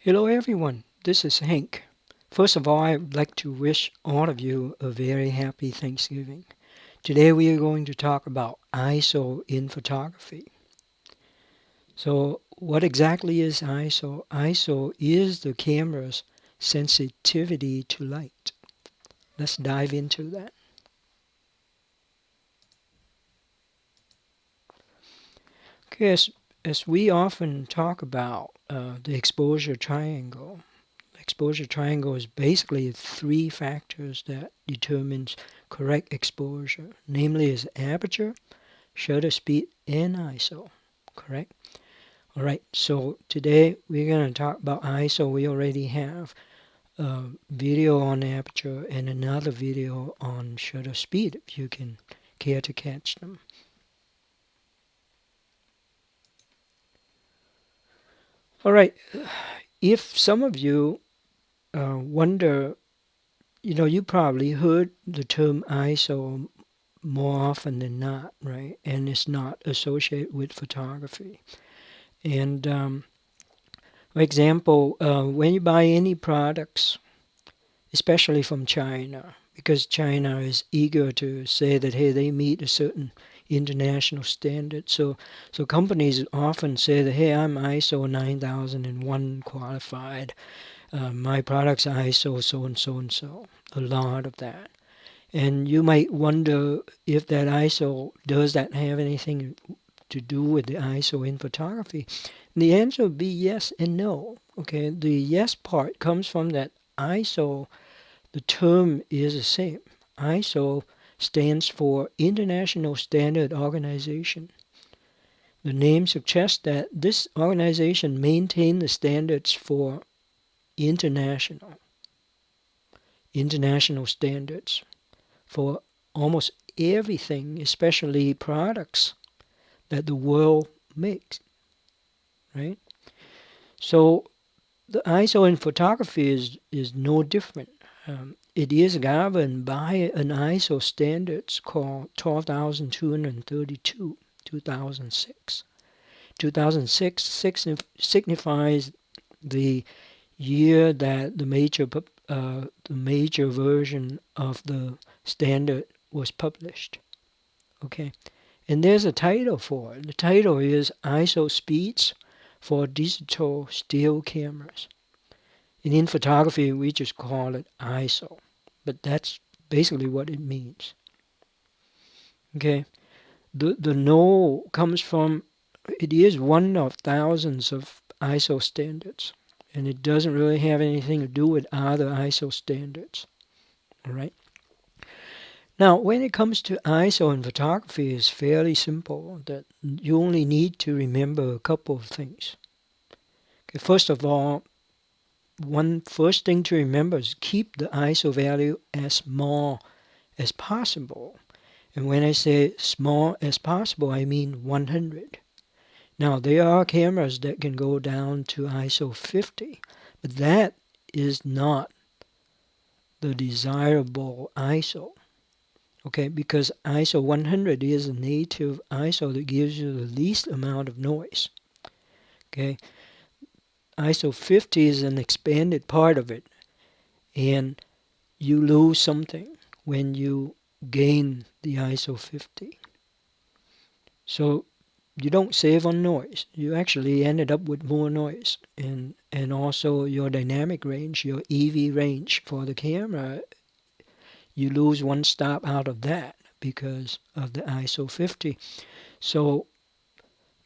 Hello everyone, this is Hank. First of all, I'd like to wish all of you a very happy Thanksgiving. Today we are going to talk about ISO in photography. So what exactly is ISO? ISO is the camera's sensitivity to light. Let's dive into that. Okay, as we often talk about the exposure triangle, exposure triangle is basically three factors that determines correct exposure, namely is aperture, shutter speed, and ISO. Correct? All right, so today we're going to talk about ISO. We already have a video on aperture and another video on shutter speed if you can care to catch them. All right, if some of you wonder, you probably heard the term ISO more often than not, right? And it's not associated with photography. And for example, when you buy any products, especially from China, because China is eager to say that hey, they meet a certain international standard. So companies often say that hey, I'm ISO 9001 qualified. My products are ISO so and so and so. A lot of that. And you might wonder if that ISO, does that have anything to do with the ISO in photography? And the answer would be yes and no. Okay, the yes part comes from that ISO, the term is the same. ISO stands for International Standard Organization. The name suggests that this organization maintains the standards for international standards for almost everything, especially products that the world makes, right? So the ISO in photography is no different. It is governed by an ISO standards called 12232, 2006. 2006 signifies the year that the major version of the standard was published. Okay, and there's a title for it. The title is ISO speeds for digital still cameras. And in photography, we just call it ISO, but that's basically what it means. Okay, the no comes from, it is one of thousands of ISO standards, and it doesn't really have anything to do with other ISO standards. All right. Now, when it comes to ISO in photography, it's fairly simple. That you only need to remember a couple of things. Okay, first of all, one first thing to remember is keep the ISO value as small as possible. And when I say small as possible, I mean 100. Now, there are cameras that can go down to ISO 50, but that is not the desirable ISO. Okay, because ISO 100 is a native ISO that gives you the least amount of noise. Okay, ISO 50 is an expanded part of it, and you lose something when you gain the ISO 50. So you don't save on noise. You actually ended up with more noise. And also your dynamic range, your EV range for the camera, you lose one stop out of that because of the ISO 50. So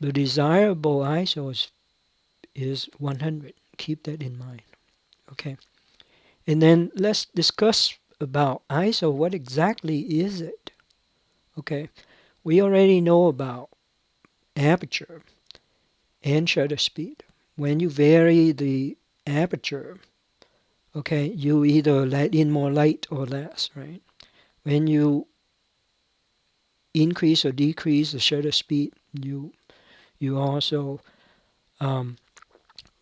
the desirable ISO is 100. Keep that in mind. Okay. And then let's discuss about ISO. What exactly is it? Okay. We already know about aperture and shutter speed. When you vary the aperture, okay, you either let in more light or less, right? When you increase or decrease the shutter speed, you also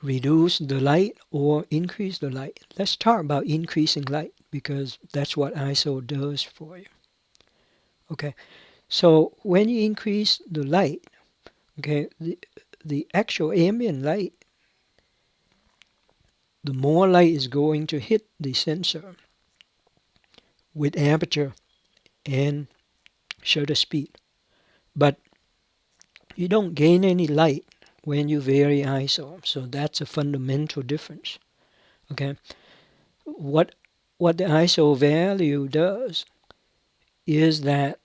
reduce the light or increase the light. Let's talk about increasing light because that's what ISO does for you. Okay, so when you increase the light, okay, the actual ambient light the more light is going to hit the sensor with aperture and shutter speed. But you don't gain any light when you vary ISO, so that's a fundamental difference. Okay, what the ISO value does is that,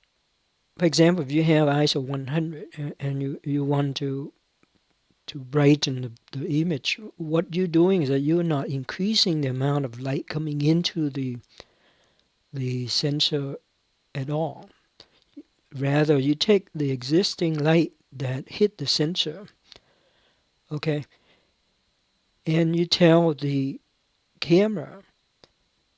for example, if you have ISO 100 and you want to brighten the image, what you're doing is that you're not increasing the amount of light coming into the sensor at all. Rather, you take the existing light that hit the sensor, okay, and you tell the camera,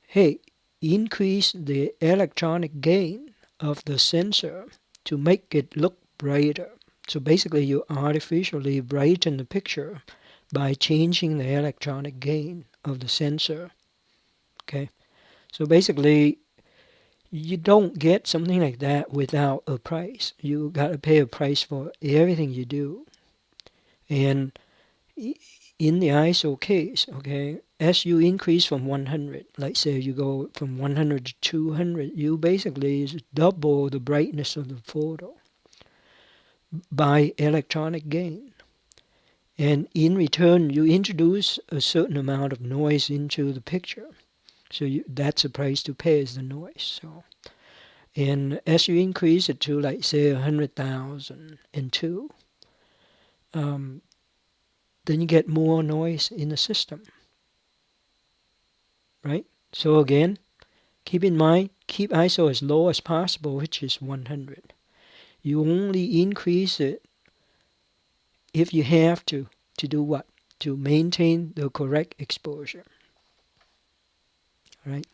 hey, increase the electronic gain of the sensor to make it look brighter. So basically you artificially brighten the picture by changing the electronic gain of the sensor. Okay, so basically you don't get something like that without a price. You got to pay a price for everything you do. And in the ISO case, okay, as you increase from 100, like say you go from 100 to 200, you basically double the brightness of the photo by electronic gain. And in return, you introduce a certain amount of noise into the picture. So that's the price to pay, is the noise. So, and as you increase it to, like say, 100,002, then you get more noise in the system, right? So again, keep in mind, keep ISO as low as possible, which is 100. You only increase it if you have to do what? To maintain the correct exposure, right?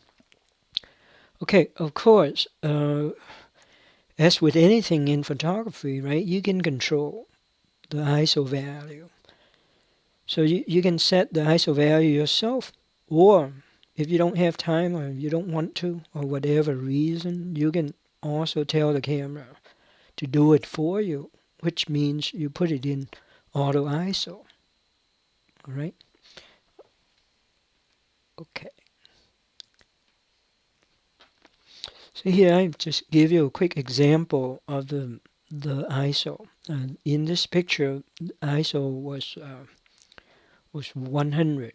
Okay, of course, as with anything in photography, right, you can control the ISO value. So you can set the ISO value yourself, or if you don't have time or you don't want to, or whatever reason, you can also tell the camera to do it for you, which means you put it in auto ISO. All right? Okay. So here I just give you a quick example of the ISO. And in this picture, ISO was 100.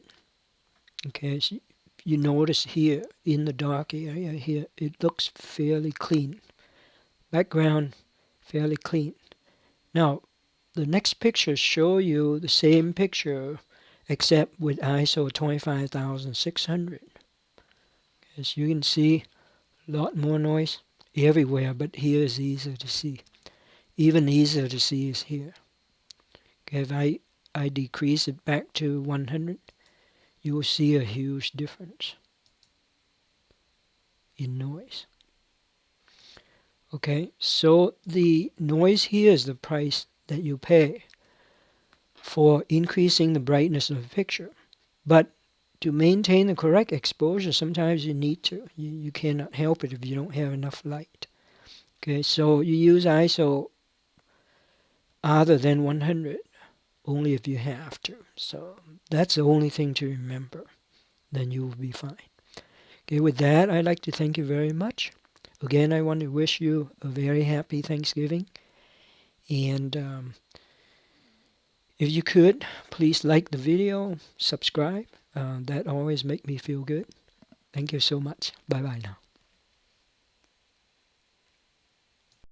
Okay, so you notice here in the dark area here, it looks fairly clean. Background fairly clean. Now, the next picture show you the same picture except with ISO 25,600. As you can see, a lot more noise everywhere, but here is easier to see. Even easier to see is here. Okay, if I decrease it back to 100, you will see a huge difference in noise. Okay, so the noise here is the price that you pay for increasing the brightness of the picture. But to maintain the correct exposure, sometimes you need to. You cannot help it if you don't have enough light. Okay, so you use ISO other than 100 only if you have to. So that's the only thing to remember. Then you will be fine. Okay, with that, I'd like to thank you very much. Again, I want to wish you a very happy Thanksgiving. And if you could, please like the video, subscribe. That always makes me feel good. Thank you so much. Bye-bye now.